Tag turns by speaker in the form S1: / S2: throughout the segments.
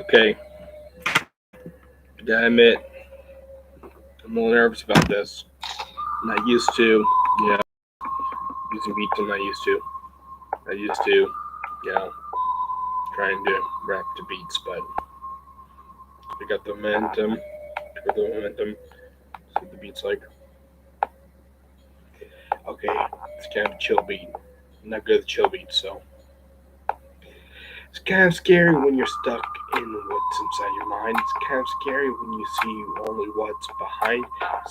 S1: Okay, I gotta admit, I'm a little nervous about this. I'm not used to, using beats. I'm not used to. I used to, trying to rap to beats, but we got the momentum. Got the momentum. See what the beat's like. Okay, it's kind of a chill beat. I'm not good at chill beats, so it's kind of scary when you're stuck in what's inside your mind. It's kind of scary when you see only what's behind.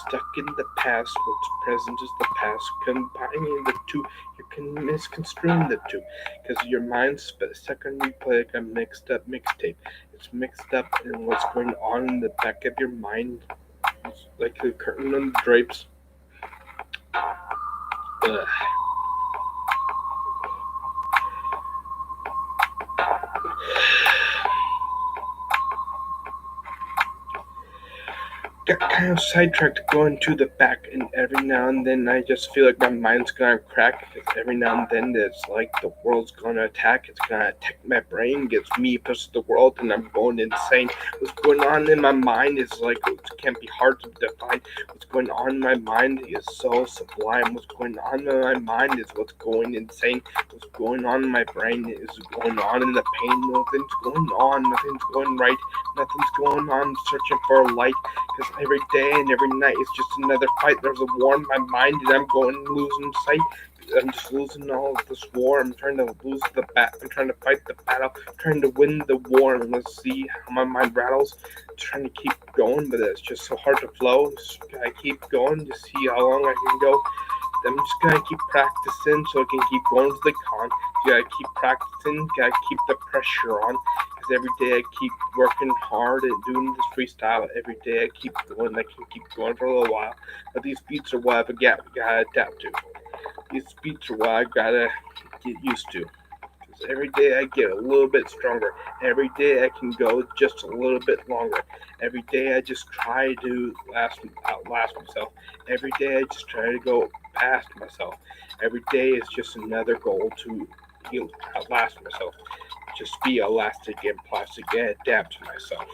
S1: Stuck in the past, what's present is the past. Combining the two, you can misconstrue the two. Because your mind's stuck on replay like a mixed up mixtape. It's mixed up in what's going on in the back of your mind. It's like the curtain on the drapes. Ugh. Got kind of sidetracked going to the back, and every now and then I just feel like my mind's gonna crack. Because every now and then it's like the world's gonna attack. It's gonna attack my brain, gets me versus the world, and I'm going insane. What's going on in my mind is like it can't be hard to define. What's going on in my mind is so sublime. What's going on in my mind is what's going insane. What's going on in my brain is going on in the pain. Nothing's going on. Nothing's going right. Nothing's going on. Searching for a light. Because every day and every night is just another fight. There's a war in my mind, and I'm going losing sight. I'm just losing all of this war. I'm trying to lose the bat. I'm trying to fight the battle. I'm trying to win the war. And let's see how my mind rattles. I'm trying to keep going, but it's just so hard to flow. Just gotta keep going to see how long I can go. I'm just gonna keep practicing so I can keep going to the con. You gotta keep practicing. Gotta keep the pressure on. Because every day I keep working hard and doing this freestyle. Every day I keep going. I can keep going for a little while. But these beats are what I've gotta adapt to. These beats are what I gotta get used to. Because every day I get a little bit stronger. Every day I can go just a little bit longer. Every day I just try to outlast myself. Every day I just try to go past myself. Every day is just another goal to outlast myself. Just be elastic and plastic and adapt to myself.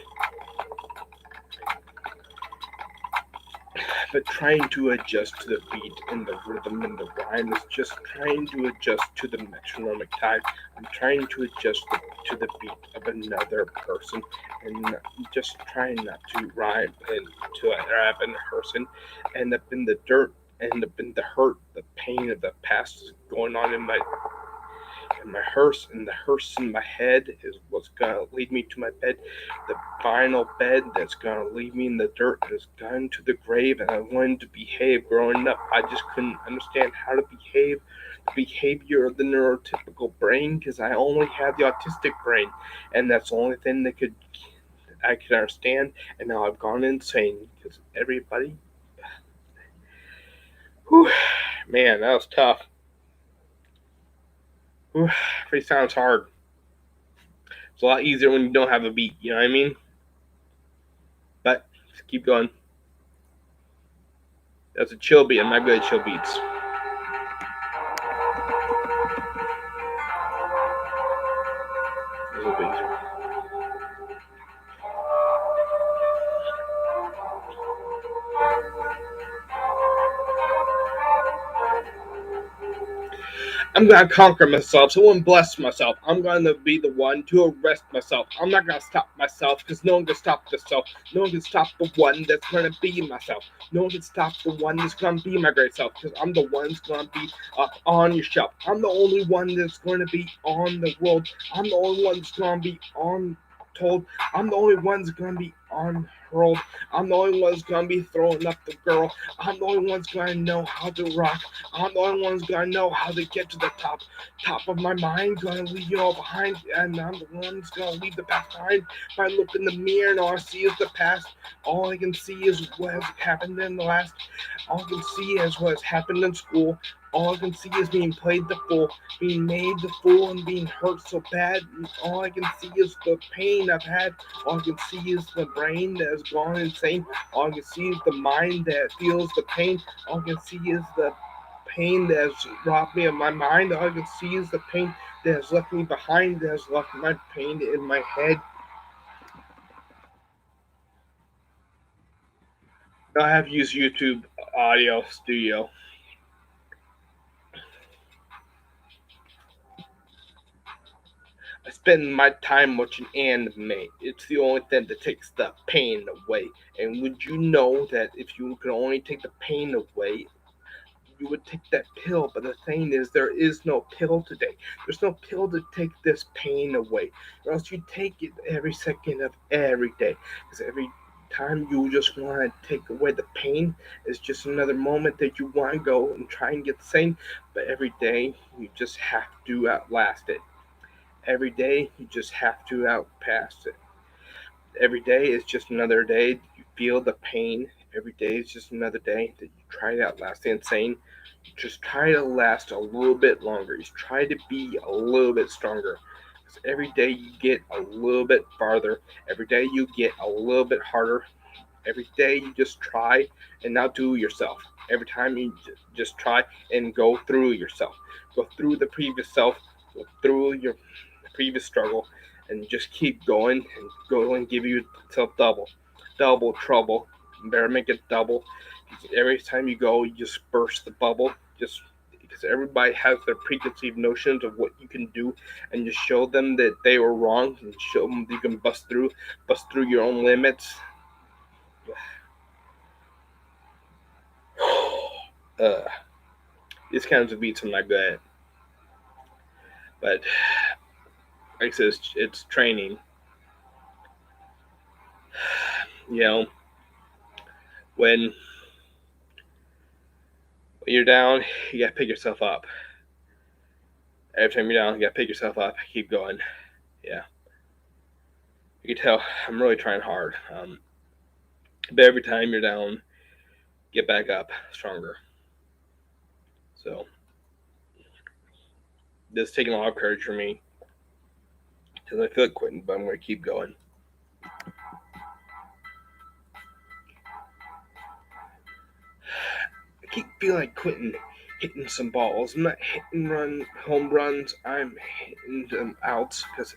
S1: But trying to adjust to the beat and the rhythm and the rhyme is just trying to adjust to the metronomic time. I'm trying to adjust to the beat of another person and just trying not to rhyme and to rap in person, end up in the dirt, end up in the hurt, the pain of the past is going on in my hearse, and the hearse in my head is what's gonna lead me to my bed. The final bed that's gonna leave me in the dirt has gone to the grave, and I wanted to behave. Growing up, I just couldn't understand how to behave. The behavior of the neurotypical brain, because I only had the autistic brain, and that's the only thing that I could understand. And now I've gone insane because everybody. Whew, man, that was tough. Whew, sounds hard. It's a lot easier when you don't have a beat, you know what I mean? But just keep going. That's a chill beat. I'm not good at chill beats. A little bit easier. I'm gonna conquer myself. Someone bless myself. I'm gonna be the one to arrest myself. I'm not gonna stop myself because no one can stop myself. No one can stop the one that's gonna be myself. No one can stop the one that's gonna be my great self because I'm the one that's gonna be up on your shelf. I'm the only one that's gonna be on the world. I'm the only one that's gonna be on told. I'm the only one that's gonna be on hurled. I'm the only one that's gonna be throwing up the girl. I'm the only one that's gonna know how to rock. I'm the only one's gonna know how to get to the top of my mind, gonna leave you all behind, and I'm the one that's gonna leave the past behind. If I look in the mirror and all I see is the past, all I can see is what has happened in the last. All I can see is what has happened in school. All I can see is being played the fool, being made the fool, and being hurt so bad. And all I can see is the pain I've had. All I can see is the brain that has gone insane. All I can see is the mind that feels the pain. All I can see is the pain that has robbed me of my mind. All I can see is the pain that has left me behind, that has left my pain in my head. I have used YouTube Audio Studio. I spend my time watching anime. It's the only thing that takes the pain away. And would you know that if you could only take the pain away, you would take that pill? But the thing is, there is no pill today. There's no pill to take this pain away. Or else you take it every second of every day. Because every time you just want to take away the pain, it's just another moment that you want to go and try and get the same. But every day, you just have to outlast it. Every day, you just have to outpass it. Every day is just another day that you feel the pain. Every day is just another day that you try to outlast the insane. Just try to last a little bit longer. Just try to be a little bit stronger. Because every day you get a little bit farther. Every day you get a little bit harder. Every day you just try and outdo yourself. Every time you just try and go through yourself. Go through the previous self. Go through your previous struggle. And just keep going and go and give yourself double trouble. You better make it double. Every time you go, you just burst the bubble. Just because everybody has their preconceived notions of what you can do, and just show them that they were wrong, and show them that you can bust through your own limits. uh, these kinds of beats I'm not good at, but like I said, it's training. You know, when you're down, you gotta pick yourself up. Every time you're down, you gotta pick yourself up, keep going. Yeah, you can tell I'm really trying hard. But every time you're down, get back up stronger. So this is taking a lot of courage for me because I feel like quitting, but I'm going to keep going. I keep feeling like quitting, hitting some balls. I'm not hitting home runs. I'm hitting them outs because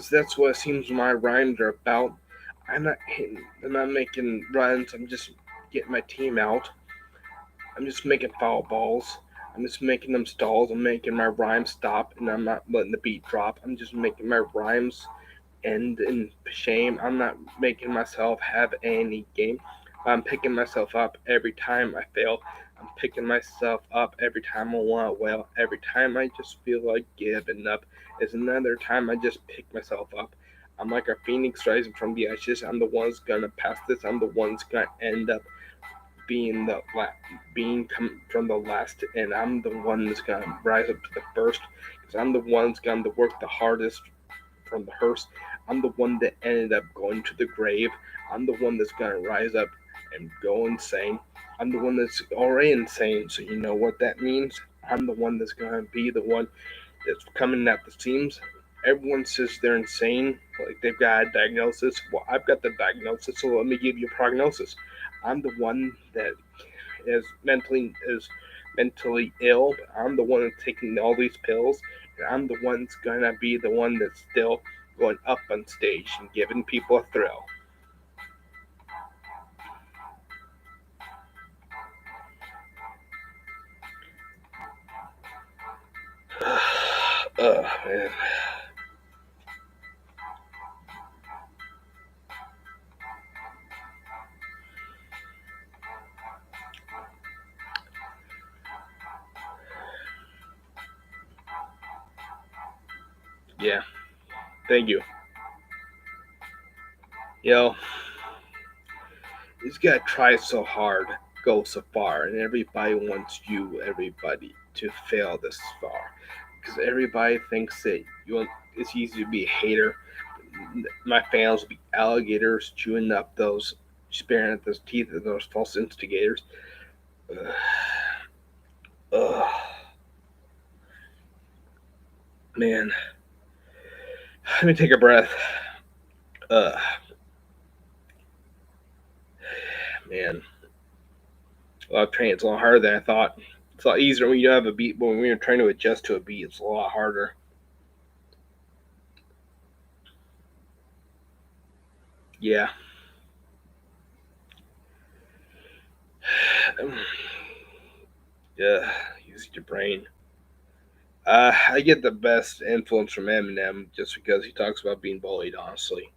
S1: that's what it seems my rhymes are about. I'm not making runs. I'm just getting my team out. I'm just making foul balls. I'm just making them stalls. I'm making my rhymes stop, and I'm not letting the beat drop. I'm just making my rhymes end in shame. I'm not making myself have any game. I'm picking myself up every time I fail. I'm picking myself up every time I want to wail. Every time I just feel like giving up is another time I just pick myself up. I'm like a phoenix rising from the ashes. I'm the one's gonna pass this. I'm the one's gonna end up being being come from the last, and I'm the one that's gonna rise up to the first. Because I'm the one that's gonna work the hardest from the hearse. I'm the one that ended up going to the grave. I'm the one that's gonna rise up and go insane. I'm the one that's already insane, so you know what that means. I'm the one that's gonna be the one that's coming at the seams. Everyone says they're insane, like they've got a diagnosis. Well, I've got the diagnosis, so let me give you a prognosis. I'm the one that is mentally ill. But I'm the one that's taking all these pills, and I'm the one that's gonna be the one that's still going up on stage and giving people a thrill. Man. Yeah, thank you. You know, you just gotta try so hard, go so far, and everybody wants everybody, to fail this far, because everybody thinks that it's easy to be a hater. My fans will be alligators chewing up those, sparing at those teeth of those false instigators. Ugh. Ugh. Man, let me take a breath. Ugh. Man, a lot of training. It's a lot harder than I thought. It's a lot easier when you don't have a beat, but when you're trying to adjust to a beat, it's a lot harder. Yeah. Yeah, use your brain. I get the best influence from Eminem just because he talks about being bullied, honestly.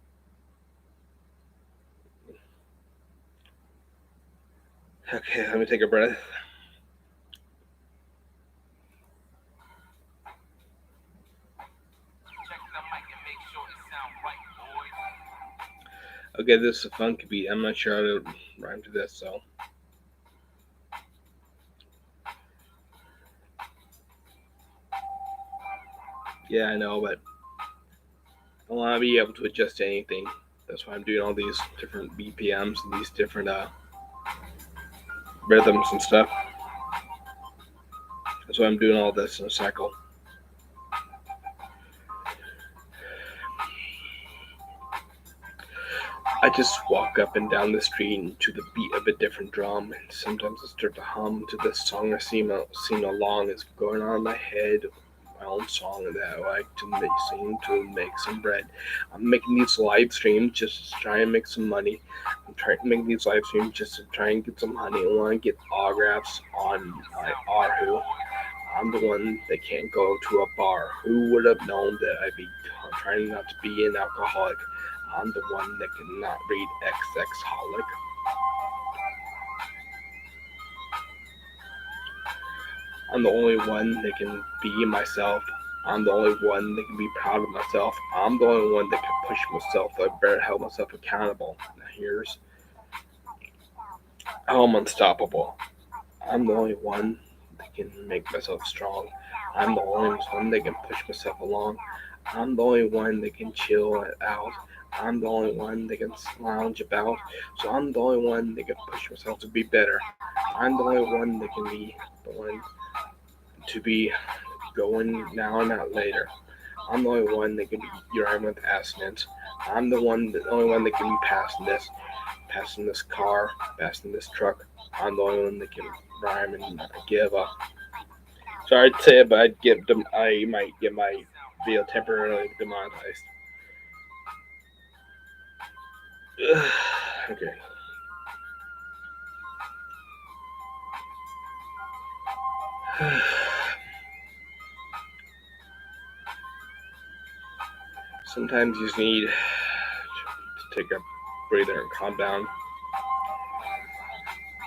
S1: Okay, let me take a breath. Okay, this is a funky beat. I'm not sure how to rhyme to this, so. Yeah, I know, but I want to be able to adjust to anything. That's why I'm doing all these different BPMs and these different rhythms and stuff. That's why I'm doing all this in a cycle. I just walk up and down the street to the beat of a different drum, and sometimes I start to hum to the song I sing along is going on in my head. My own song that I like to sing to make some bread. I'm making these live streams just to try and make some money. I'm trying to make these live streams just to try and get some money. I want to get autographs on my Arhu. I'm the one that can't go to a bar. Who would have known that I'd be trying not to be an alcoholic? I'm the one that cannot read XXholic. I'm the only one that can be myself. I'm the only one that can be proud of myself. I'm the only one that can push myself. I better hold myself accountable. Now here's how I'm unstoppable. I'm the only one that can make myself strong. I'm the only one that can push myself along. I'm the only one that can chill it out. I'm the only one that can lounge about. So I'm the only one that can push myself to be better. I'm the only one that can be the one to be going now and not later. I'm the only one that can be driving with assonance. I'm the only one that can be passing this car, passing this truck. I'm the only one that can rhyme and not give up. Sorry to say it, but I might get my video temporarily demonetized. Okay. Sometimes you just need to take a breather and calm down.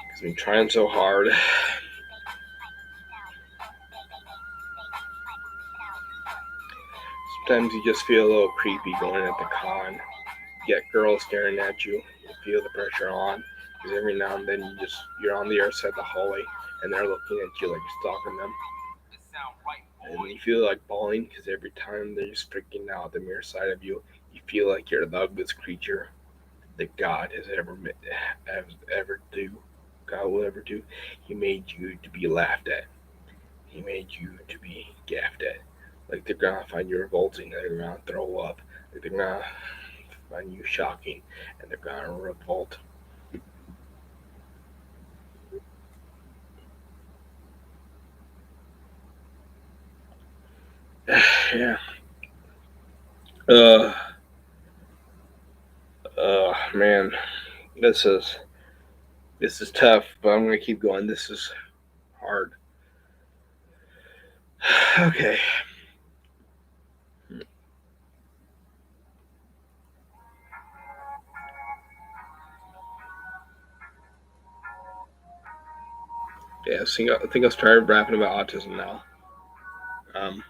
S1: Because I'm trying so hard. Sometimes you just feel a little creepy going at the con. You get girls staring at you. You feel the pressure on. Because every now and then you're on the other side of the hallway and they're looking at you like you're stalking them. And you feel like bawling because every time they're just freaking out the mirror side of you, you feel like you're the ugliest creature that God has ever do. God will ever do. He made you to be laughed at. He made you to be gaffed at. Like they're gonna find you revolting, they're gonna throw up, like they're gonna find you shocking, and they're gonna revolt. Yeah. Uh. Man, this is this is tough, but I'm gonna keep going. This is hard. Okay. Yeah. I think I'll start rapping about autism now. Um.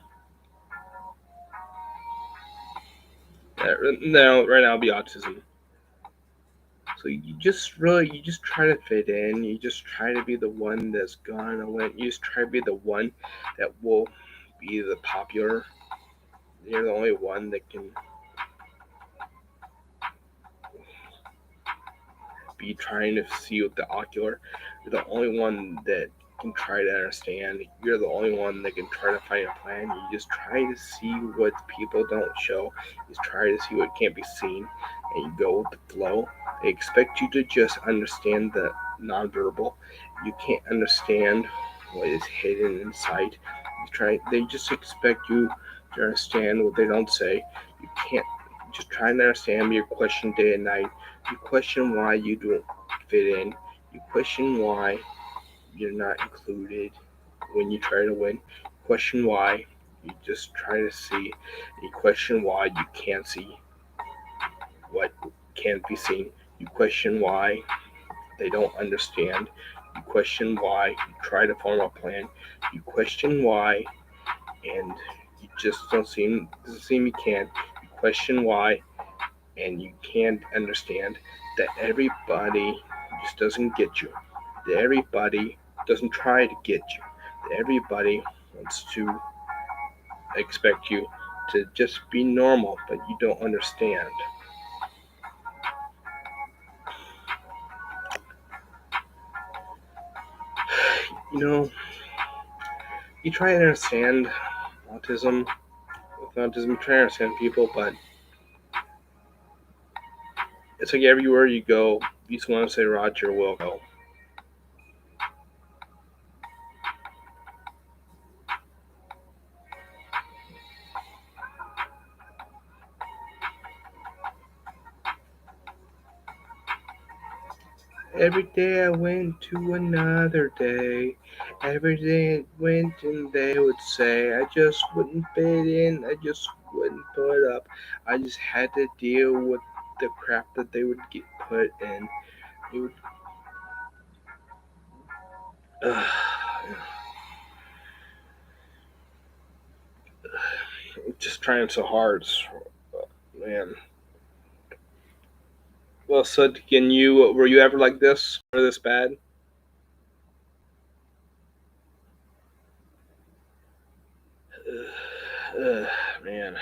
S1: No, right now it'll be autism. So you just try to fit in. You just try to be the one that's gonna win. You just try to be the one that will be the popular. You're the only one that can be trying to see with the ocular. You're the only one that can try to understand. You're the only one that can try to find a plan. You just try to see what people don't show. You just try to see what can't be seen, and you go with the flow. They expect you to just understand the nonverbal. You can't understand what is hidden inside. They just expect you to understand what they don't say. You can't just try to understand your question day and night. You question why you don't fit in. You question why you're not included when you try to win. Question why. You just try to see. You question why you can't see what can't be seen. You question why they don't understand. You question why. You try to form a plan. You question why, and you just doesn't seem you can. You question why, and you can't understand that everybody just doesn't get you. That everybody doesn't try to get you. That everybody wants to expect you to just be normal, but you don't understand. You know, you try to understand autism. With autism, you try to understand people, but it's like everywhere you go, you just want to say Roger will go. Every day I went to another day. Every day it went and they would say I just wouldn't fit in, I just wouldn't put up. I just had to deal with the crap that they would get put in. It would uh, just trying so hard. Man. Well, so can you were you ever like this or this bad? Man,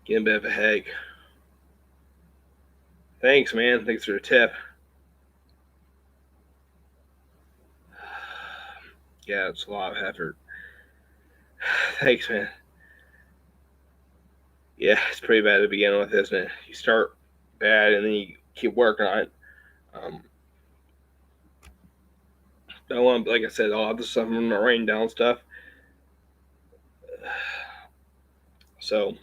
S1: getting a bit of a headache. Thanks, man. Thanks for the tip. Yeah, it's a lot of effort. Thanks, man. Yeah, it's pretty bad to begin with, isn't it? You start bad and then you keep working on it. Um, I want, like I said, all this stuff. I'm not writing down stuff. So,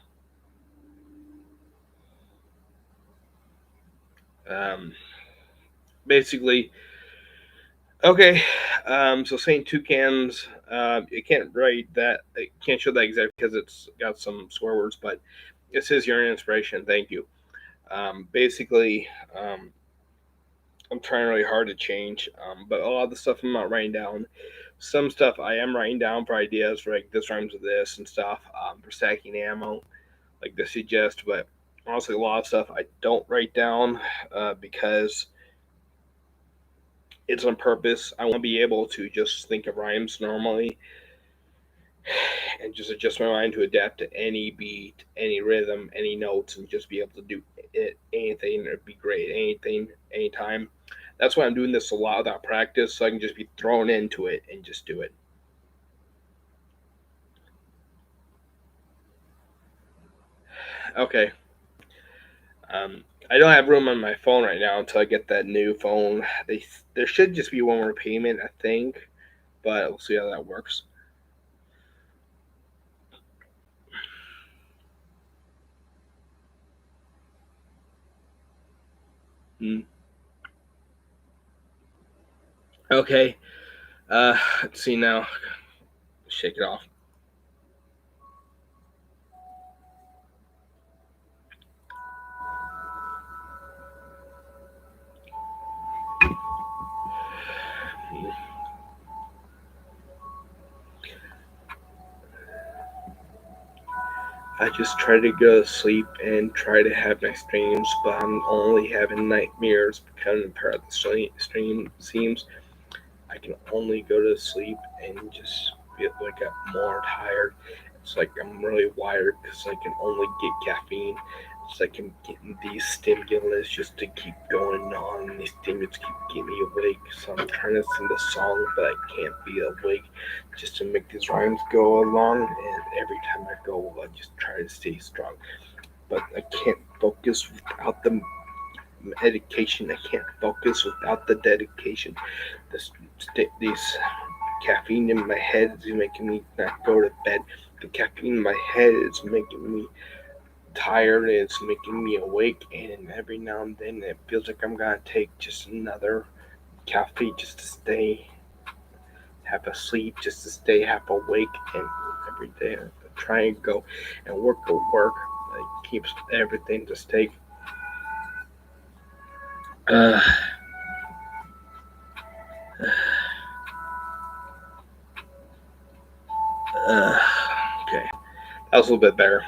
S1: um, basically, okay. So saying toucans, it can't write that. It can't show that exactly because it's got some swear words, but it says you're an inspiration. Thank you. Basically, I'm trying really hard to change, but a lot of the stuff I'm not writing down. Some stuff I am writing down for ideas for like this rhymes with this and stuff for stacking ammo, like the suggest. But honestly, a lot of stuff I don't write down because it's on purpose. I want to be able to just think of rhymes normally and just adjust my mind to adapt to any beat, any rhythm, any notes, and just be able to do it, anything. It'd be great, anything, anytime. That's why I'm doing this a lot without practice, so I can just be thrown into it and just do it. Okay. I don't have room on my phone right now until I get that new phone. There should just be one more payment, I think, but we'll see how that works. Hmm. Okay. Let's see now. Shake it off. I just try to go to sleep and try to have nice dreams, but I'm only having nightmares becoming part of the stream seems. I can only go to sleep and just feel like I'm more tired. It's like I'm really wired because I can only get caffeine. It's like I'm getting these stimulants just to keep going on. And these stimulants keep getting me awake. So I'm trying to sing the song, but I can't be awake just to make these rhymes go along. And every time I go, I just try to stay strong. But I can't focus without the medication. I can't focus without the dedication. These caffeine in my head is making me not go to bed. The caffeine in my head is making me tired. It's making me awake, and every now and then it feels like I'm gonna take just another caffeine just to stay half asleep, just to stay half awake. And every day I try and go and work to work. It keeps everything to stay. Uh, okay, that was a little bit better.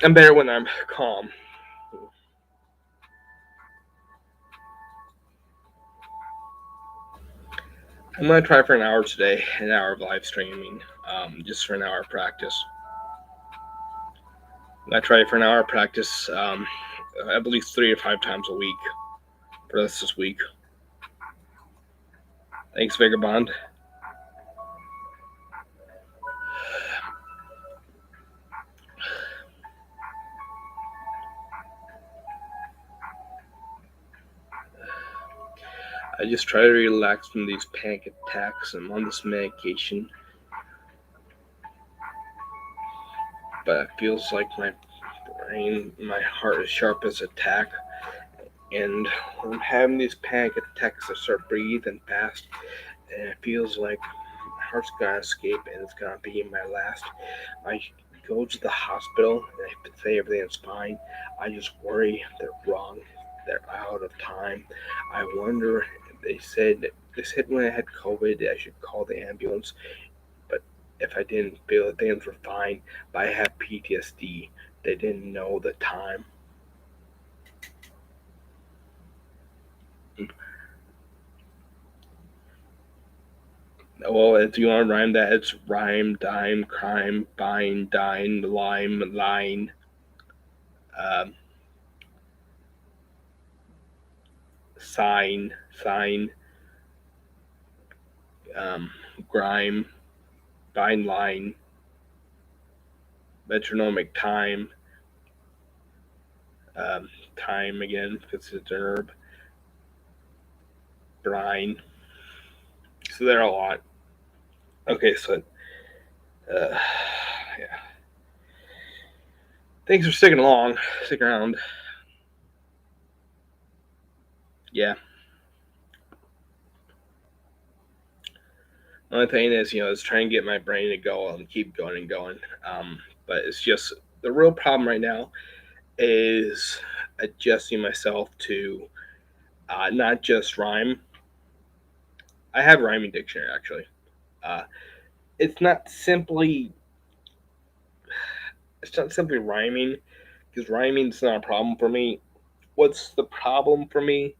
S1: I'm better when I'm calm. I'm gonna try for an hour today, an hour of live streaming, just for an hour of practice. I try for an hour of practice, at least 3 to 5 times a week for this week. Thanks, Vagabond. I just try to relax from these panic attacks. I'm on this medication, but it feels like my brain, my heart is sharp as a tack. And when I'm having these panic attacks, I start breathing fast, and it feels like my heart's gonna escape, and it's gonna be my last. I go to the hospital, and I say everything's fine. I just worry they're wrong. They're out of time. I wonder. They said when I had COVID, I should call the ambulance. But if I didn't feel that things were fine, but I have PTSD. They didn't know the time. Well, if you want to rhyme that, it's rhyme, dime, crime, bind, dine, lime, line, um, sign, um, grime, bind, line, metronomic time, time again because it's an herb, brine. So there are a lot. Okay, so yeah. Thanks for sticking along. Stick around. Yeah. The only thing is trying to get my brain to go and keep going and going. But it's just the real problem right now is adjusting myself to not just rhyme. I have a rhyming dictionary actually. Uh, it's not simply rhyming because rhyming is not a problem for me. What's the problem for me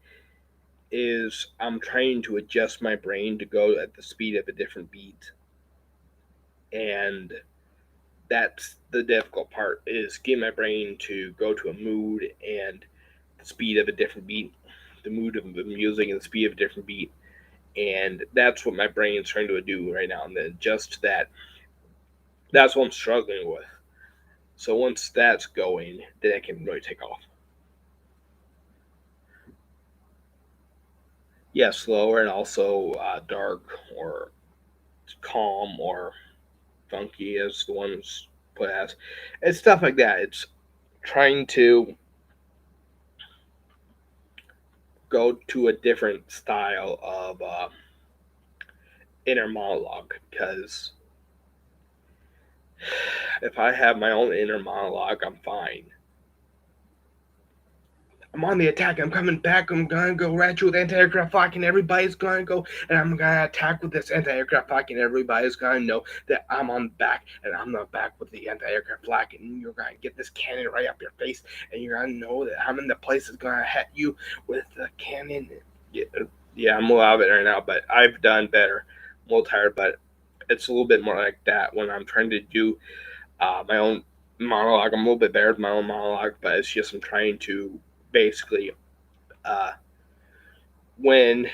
S1: is I'm trying to adjust my brain to go at the speed of a different beat, and that's the difficult part is getting my brain to go to a mood and the speed of a different beat, the mood of the music and the speed of a different beat, and that's what my brain's trying to do right now. And then just that's what I'm struggling with. So once that's going, then I can really take off. Yeah, slower and also dark or calm or funky as the ones put as. It's stuff like that. It's trying to go to a different style of inner monologue because if I have my own inner monologue, I'm fine. I'm on the attack. I'm coming back. I'm gonna go at you with anti-aircraft flak, and everybody's gonna go, and I'm gonna attack with this anti-aircraft flak, and everybody's gonna know that I'm on the back, and I'm not back with the anti-aircraft flak, and you're gonna get this cannon right up your face, and you're gonna know that I'm in the place that's gonna hit you with the cannon. Yeah, I'm a little out of it right now, but I've done better. I'm a little tired, but it's a little bit more like that when I'm trying to do my own monologue. I'm a little bit better with my own monologue, but it's just I'm trying to basically uh, when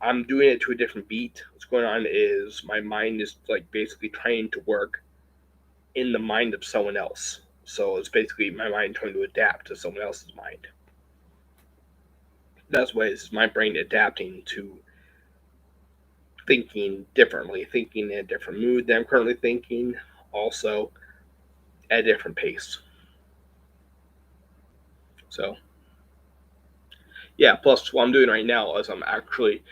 S1: I'm doing it to a different beat, what's going on is my mind is like basically trying to work in the mind of someone else. So it's basically my mind trying to adapt to someone else's mind. That's why it's my brain adapting to thinking differently, thinking in a different mood than I'm currently thinking. Also, at a different pace. So yeah, plus what I'm doing right now is I'm actually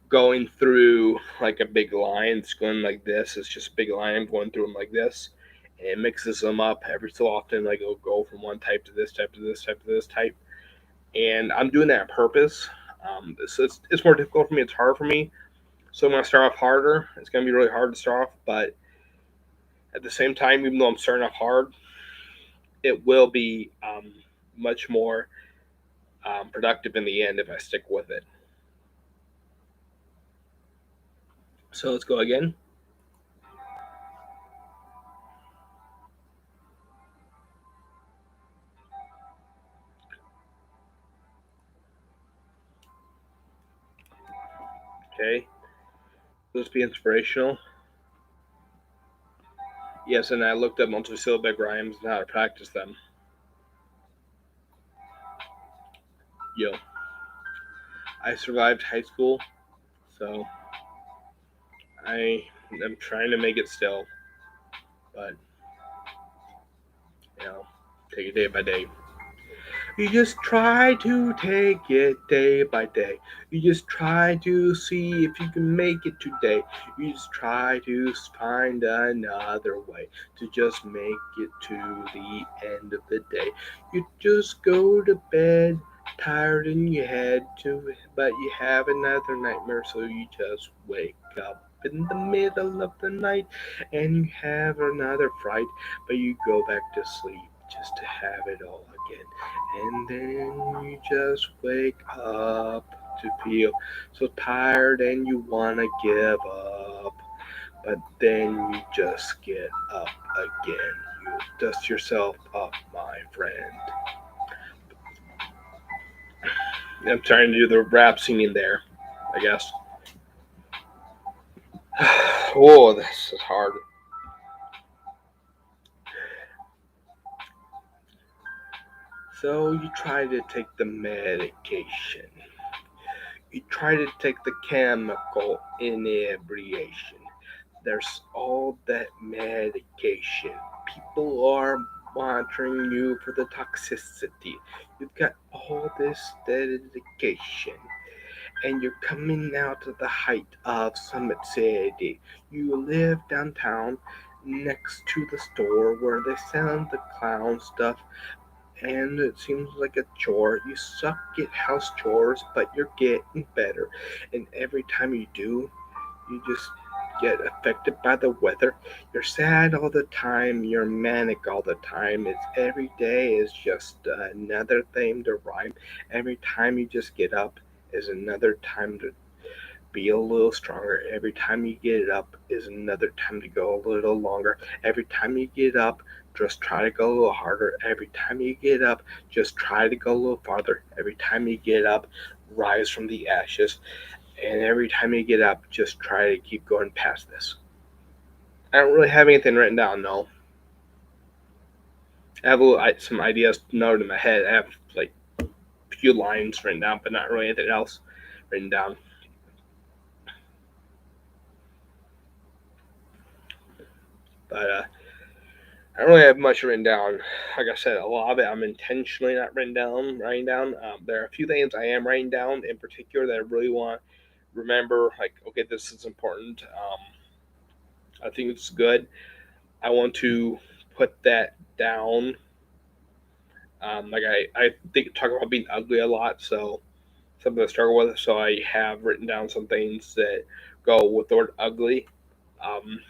S1: going through like a big line. It's going like this. It's just a big line. I'm going through them like this. And it mixes them up every so often. Like it'll go from one type to this type to this type to this type. And I'm doing that on purpose. It's more difficult for me. It's hard for me. So I'm going to start off harder. It's going to be really hard to start off. But at the same time, even though I'm starting off hard, it will be much more productive in the end if I stick with it. So let's go again. Okay. Let's be inspirational. Yes, and I looked up multisyllabic rhymes and how to practice them. Yo, I survived high school, so I am trying to make it still, but you know, take it day by day. You just try to take it day by day. You just try to see if you can make it today. You just try to find another way to just make it to the end of the day. You just go to bed tired in your head to, but you have another nightmare, so you just wake up in the middle of the night and you have another fright, but you go back to sleep just to have it all again. And then you just wake up to feel so tired and you want to give up. But then you just get up again. You dust yourself up, my friend. I'm trying to do the rap singing there, I guess. Oh, this is hard. So you try to take the medication. You try to take the chemical inebriation. There's all that medication. People are monitoring you for the toxicity. You've got all this dedication. And you're coming out of the height of Summit City. You live downtown next to the store where they sell the clown stuff, and it seems like a chore. You suck at house chores, but you're getting better. And every time you do, you just get affected by the weather. You're sad all the time. You're manic all the time. It's every day is just another thing to rhyme. Every time you just get up is another time to be a little stronger. Every time you get up is another time to go a little longer. Every time you get up, just try to go a little harder. Every time you get up, just try to go a little farther. Every time you get up, rise from the ashes. And every time you get up, just try to keep going past this. I don't really have anything written down, no. I have some ideas noted in my head. I have like a few lines written down, but not really anything else written down. But I don't really have much written down. Like I said, a lot of it I'm intentionally not writing down. There are a few things I am writing down in particular that I really want to remember. Like, okay, this is important. I think it's good. I want to put that down. Like I think talk about being ugly a lot, so something I struggle with. So I have written down some things that go with the word ugly. Um,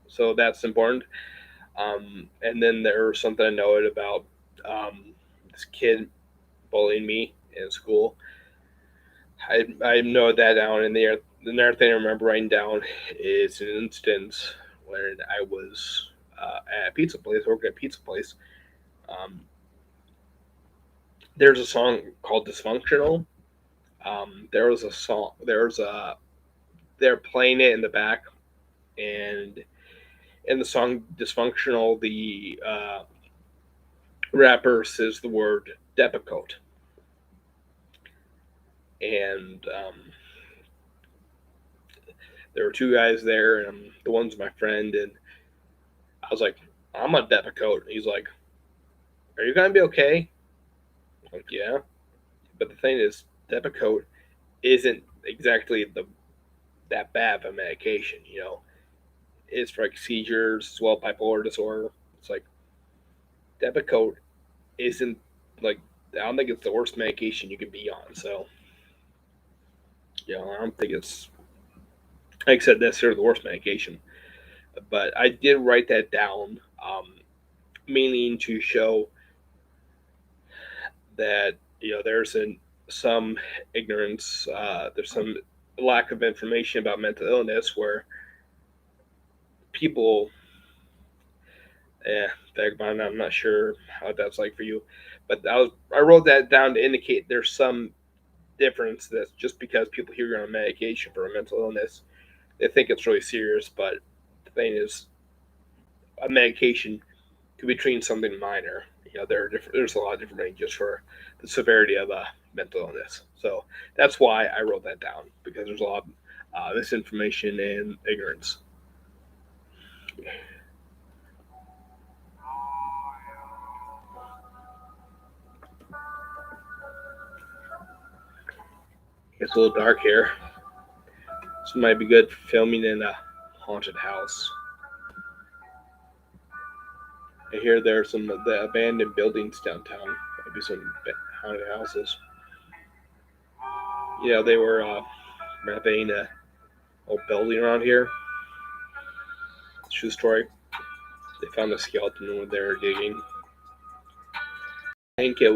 S1: so that's important. And then there's something I noted about this kid bullying me in school. I know that down, and the other thing I remember writing down is an instance when I was at a pizza place, working at a pizza place. Um, there's a song called "Dysfunctional." There was a song. They're playing it in the back, and in the song "Dysfunctional," the rapper says the word "depakote," and there were two guys there, and the one's my friend, and I was like, I'm a Depakote. He's like, are you gonna be okay? I'm like, yeah. But the thing is, Depakote isn't exactly the that bad of a medication. It's for like seizures as well, bipolar disorder. It's like Depakote isn't like I don't think it's the worst medication you can be on. So I don't think it's like I said necessarily the worst medication. But I did write that down, meaning to show that there's some ignorance, there's some lack of information about mental illness where people, Vagabond, I'm not sure how that's like for you, but I wrote that down to indicate there's some difference that just because people hear you're on medication for a mental illness, they think it's really serious, but the thing is, a medication could be treating something minor. There's a lot of different ranges for the severity of a mental illness. So that's why I wrote that down because there's a lot of misinformation and ignorance. It's a little dark here. This might be good for filming in a haunted house. I hear there are some of the abandoned buildings downtown. Maybe some haunted houses. They were renovating a old building around here. True story. They found a skeleton when they were digging. I think it